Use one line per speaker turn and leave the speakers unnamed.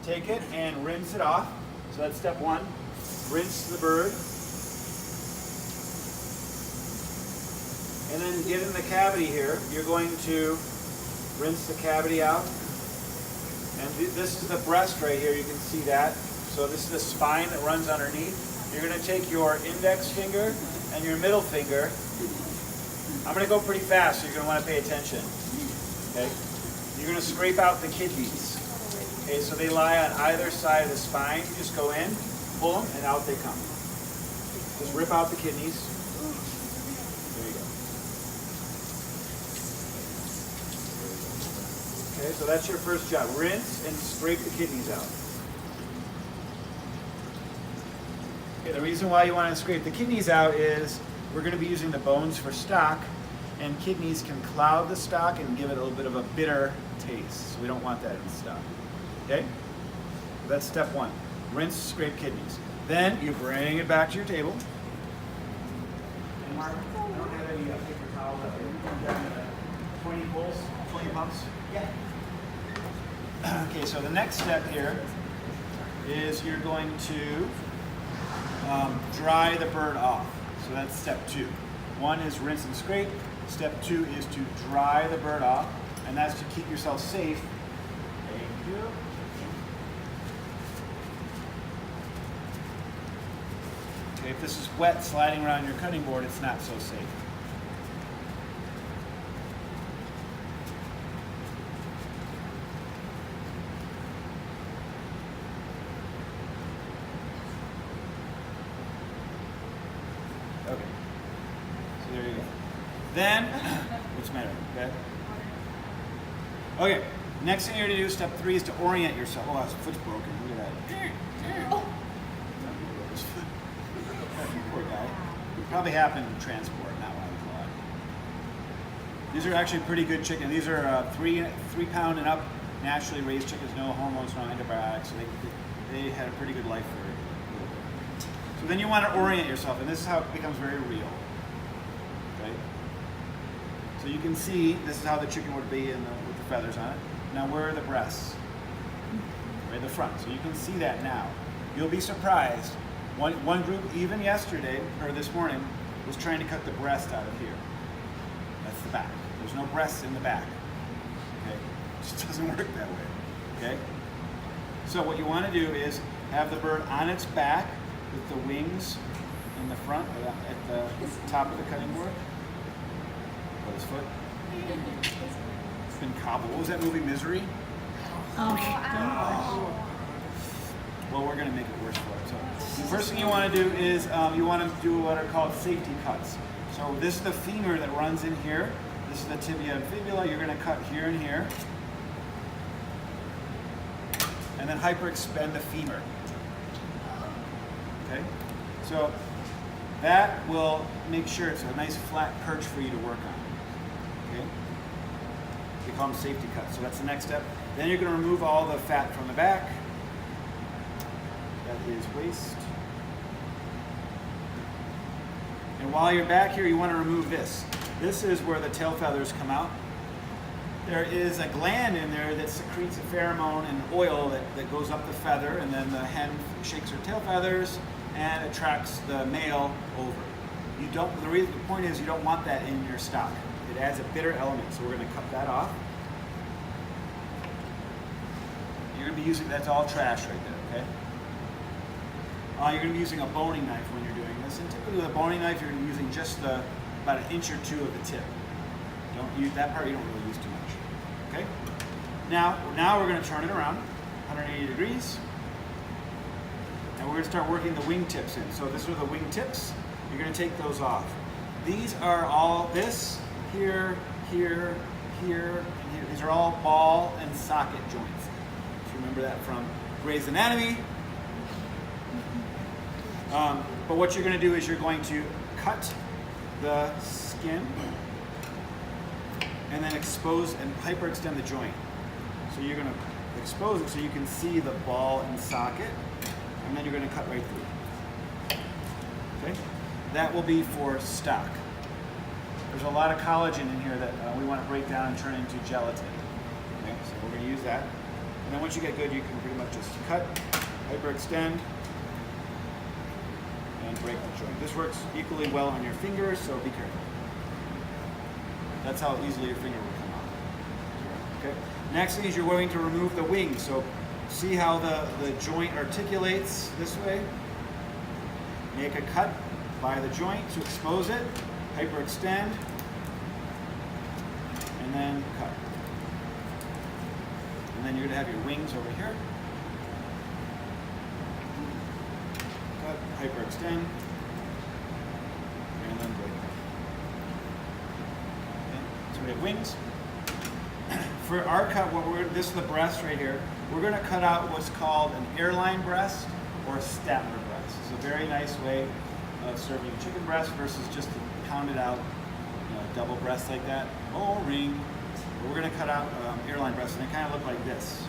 Take it and rinse it off. So that's step one. Rinse the bird. And then get in the cavity here. You're going to rinse the cavity out. And this is the breast right here. You can see that. So this is the spine that runs underneath. You're going to take your index finger and your middle finger. I'm going to go pretty fast, so you're going to want to pay attention. Okay? You're going to scrape out the kidneys. Okay, so they lie on either side of the spine. You just go in, pull them, and out they come. Just rip out the kidneys. There you go. Okay, so that's your first job. Rinse and scrape the kidneys out. Okay, the reason why you want to scrape the kidneys out is we're going to be using the bones for stock, and kidneys can cloud the stock and give it a little bit of a bitter taste. So we don't want that in stock. Okay? That's step one. Rinse, scrape kidneys. Then you bring it back to your table. And Mark, I don't have any paper towels up here. We've got 20 pulls, 20 pumps. Yeah. Okay, so the next step here is you're going to dry the bird off. So that's step two. One is rinse and scrape. Step two is to dry the bird off, and that's to keep yourself safe. Thank you. Okay, if this is wet sliding around your cutting board, it's not so safe. Okay, so there you go. Then, what's the matter, okay? Okay, next thing you're gonna do, step three, is to orient yourself. Oh, his foot's broken, look at that. Poor guy. It probably happened in transport, not while he was alive. These are actually pretty good chicken. These are 3 pound and up, naturally raised chickens, no hormones, no antibiotics. So they had a pretty good life for a little bit. So then you want to orient yourself, and this is how it becomes very real. Okay? So you can see, this is how the chicken would be with the feathers on it. Now where are the breasts? Right in the front. So you can see that now. You'll be surprised. One group, even yesterday, or this morning, was trying to cut the breast out of here. That's the back. There's no breasts in the back. Okay? It just doesn't work that way. Okay? So what you want to do is have the bird on its back with the wings in the front, at the top of the cutting board. Put his foot. It's been cobbled. What was that movie, Misery? Oh. Well, we're going to make it worse for it. So the first thing you want to do is you want to do what are called safety cuts. So this is the femur that runs in here. This is the tibia and fibula. You're going to cut here and here. And then hyperextend the femur. Okay? So that will make sure it's a nice flat perch for you to work on. Okay? We call them safety cuts. So that's the next step. Then you're going to remove all the fat from the back. That is waste. And while you're back here, you want to remove this. This is where the tail feathers come out. There is a gland in there that secretes a pheromone and oil that goes up the feather, and then the hen shakes her tail feathers and attracts the male over. You don't. The point is you don't want that in your stock. It adds a bitter element, so we're going to cut that off. You're going to be using, that's all trash right there, okay? You're going to be using a boning knife when you're doing this, and typically with a boning knife you're going to be using just about 1 inch or 2 of the tip. Don't use that part, you don't really use too much. Okay? Now we're going to turn it around 180 degrees, and we're going to start working the wing tips in. So this are the wing tips. You're going to take those off. These are all this, here, here, here, and here. These are all ball and socket joints. So remember that from Grey's Anatomy. But what you're going to do is you're going to cut the skin and then expose and hyperextend the joint. So you're going to expose it so you can see the ball and socket, and then you're going to cut right through. Okay? That will be for stock. There's a lot of collagen in here that we want to break down and turn into gelatin. Okay, so we're going to use that. And then once you get good, you can pretty much just cut, hyperextend, and break the joint. This works equally well on your fingers, so be careful. That's how easily your finger will come out. Okay. Next thing is you're going to remove the wing. So see how the joint articulates this way? Make a cut by the joint to expose it, hyperextend, and then cut. And then you're going to have your wings over here. Cut, hyperextend, and then break. Okay. So we have wings. For our cut, this is the breast right here. We're going to cut out what's called an airline breast or a Statler breast. It's a very nice way of serving chicken breast versus just to pound it out, a double breast like that. Oh, ring. But we're going to cut out airline breast, and they kind of look like this.